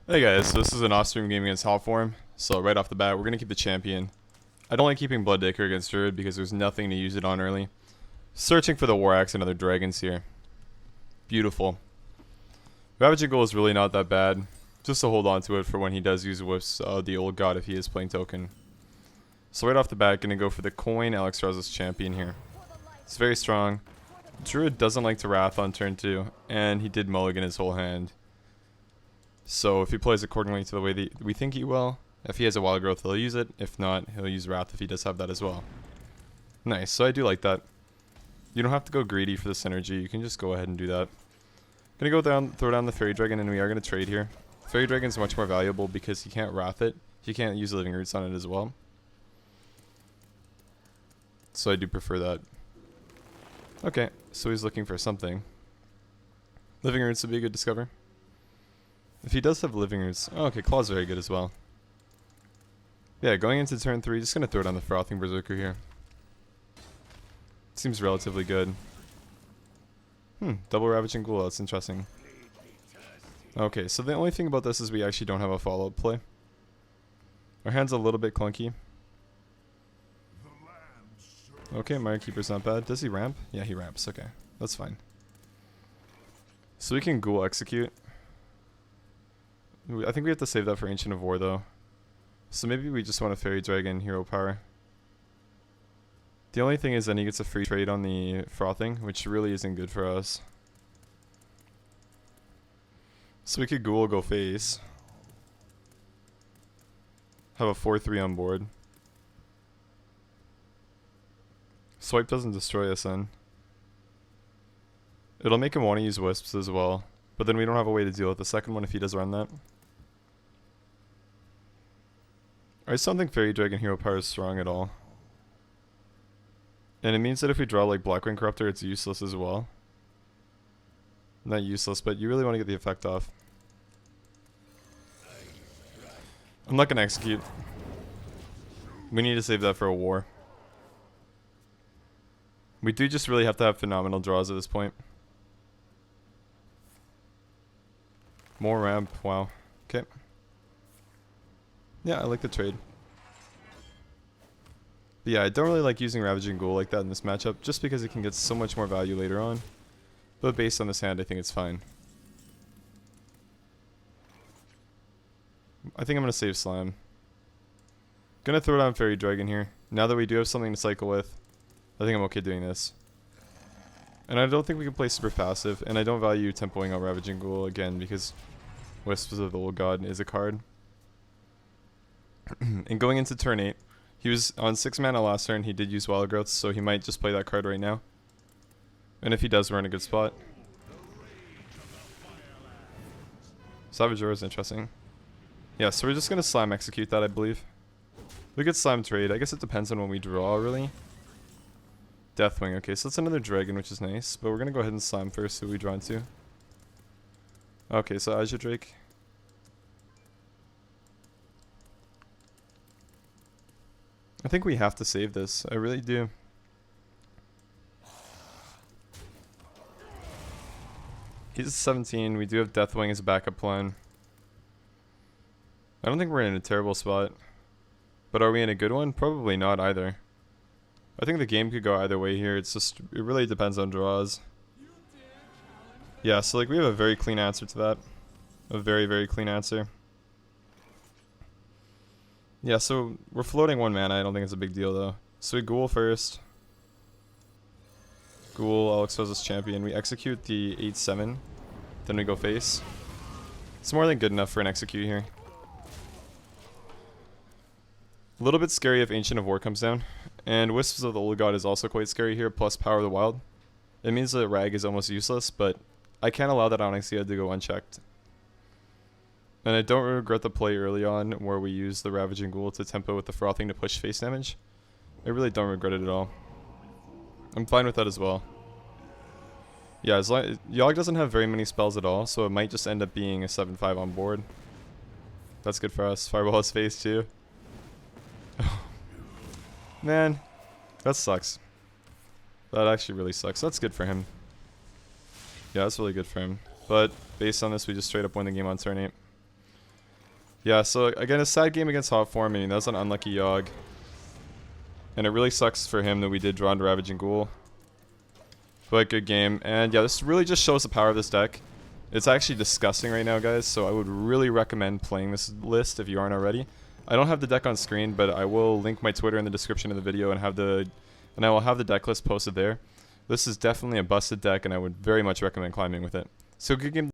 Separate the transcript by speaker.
Speaker 1: Hey guys, so this is an off-stream game against Hotform. So right off the bat, we're gonna keep the champion. I don't like keeping Blood Dagger against Druid because there's nothing to use it on early. Searching for the War Axe and other dragons here. Beautiful. Ravaging Ghoul is really not that bad. Just to hold on to it for when he does use Whiffs, the old god if he is playing token. So right off the bat, gonna go for the coin Alex Rose's champion here. It's very strong. Druid doesn't like to Wrath on turn 2, and he did mulligan his whole hand. So if he plays accordingly to the way that we think he will, if he has a Wild Growth, he'll use it. If not, he'll use Wrath if he does have that as well. Nice, so I do like that. You don't have to go greedy for the synergy, you can just go ahead and do that. Gonna go down, throw down the Fairy Dragon, and we are gonna trade here. Fairy Dragon is much more valuable because he can't Wrath it. He can't use Living Roots on it as well. So I do prefer that. Okay, so he's looking for something. Living Roots would be a good discover. If he does have Living Roots... Oh, okay, Claw's very good as well. Yeah, going into turn 3, just going to throw down the Frothing Berserker here. Seems relatively good. Double Ravaging Ghoul, that's interesting. Okay, so the only thing about this is we actually don't have a follow-up play. Our hand's a little bit clunky. Okay, Mire Keeper's not bad. Does he ramp? Yeah, he ramps. Okay, that's fine. So we can Ghoul Execute. I think we have to save that for Ancient of War though. So maybe we just want a Fairy Dragon Hero Power. The only thing is then he gets a free trade on the Frothing, which really isn't good for us. So we could Ghoul, go face. Have a 4-3 on board. Swipe doesn't destroy us then. It'll make him want to use Wisps as well. But then we don't have a way to deal with the second one if he does run that. I just don't think Fairy Dragon Hero Power is strong at all. And it means that if we draw like Blackwing Corruptor, it's useless as well. Not useless, but you really want to get the effect off. I'm not going to execute. We need to save that for a war. We do just really have to have phenomenal draws at this point. More ramp, wow. Okay. Yeah, I like the trade. But yeah, I don't really like using Ravaging Ghoul like that in this matchup, just because it can get so much more value later on. But based on this hand, I think it's fine. I think I'm going to save Slime. Gonna throw down Fairy Dragon here. Now that we do have something to cycle with, I think I'm okay doing this. And I don't think we can play super passive, and I don't value tempoing out Ravaging Ghoul again because Wisps of the Old God is a card. And going into turn 8, he was on 6 mana last turn, he did use Wild Growth, so he might just play that card right now. And if he does, we're in a good spot. Savage Roar is interesting. Yeah, so we're just going to Slime execute that, I believe. We could Slime trade, I guess it depends on when we draw, really. Deathwing, okay, so that's another dragon, which is nice, but we're going to go ahead and Slime first, who we draw into. Okay, so Azure Drake. I think we have to save this. I really do. He's 17. We do have Deathwing as a backup plan. I don't think we're in a terrible spot. But are we in a good one? Probably not either. I think the game could go either way here. It's just, it really depends on draws. Yeah, so like we have a very clean answer to that. A very, very clean answer. Yeah, so we're floating 1 mana. I don't think it's a big deal though. So we Ghoul first. Ghoul, Alex Rose's champion. We execute the 8-7. Then we go face. It's more than good enough for an execute here. A little bit scary if Ancient of War comes down. And Wisps of the Old God is also quite scary here, plus Power of the Wild. It means that Rag is almost useless, but I can't allow that Onyxia to go unchecked. And I don't regret the play early on where we used the Ravaging Ghoul to tempo with the Frothing to push face damage. I really don't regret it at all. I'm fine with that as well. Yeah, as long Yogg doesn't have very many spells at all, so it might just end up being a 7-5 on board. That's good for us. Fireball his face too. Man, that sucks. That actually really sucks. That's good for him. Yeah, that's really good for him. But based on this, we just straight up win the game on turn 8. Yeah, so again, a sad game against Hotform. I mean, that was an unlucky Yogg. And it really sucks for him that we did draw into Ravaging Ghoul. But good game. And yeah, this really just shows the power of this deck. It's actually disgusting right now, guys, so I would really recommend playing this list if you aren't already. I don't have the deck on screen, but I will link my Twitter in the description of the video and I will have the deck list posted there. This is definitely a busted deck, and I would very much recommend climbing with it. So good game.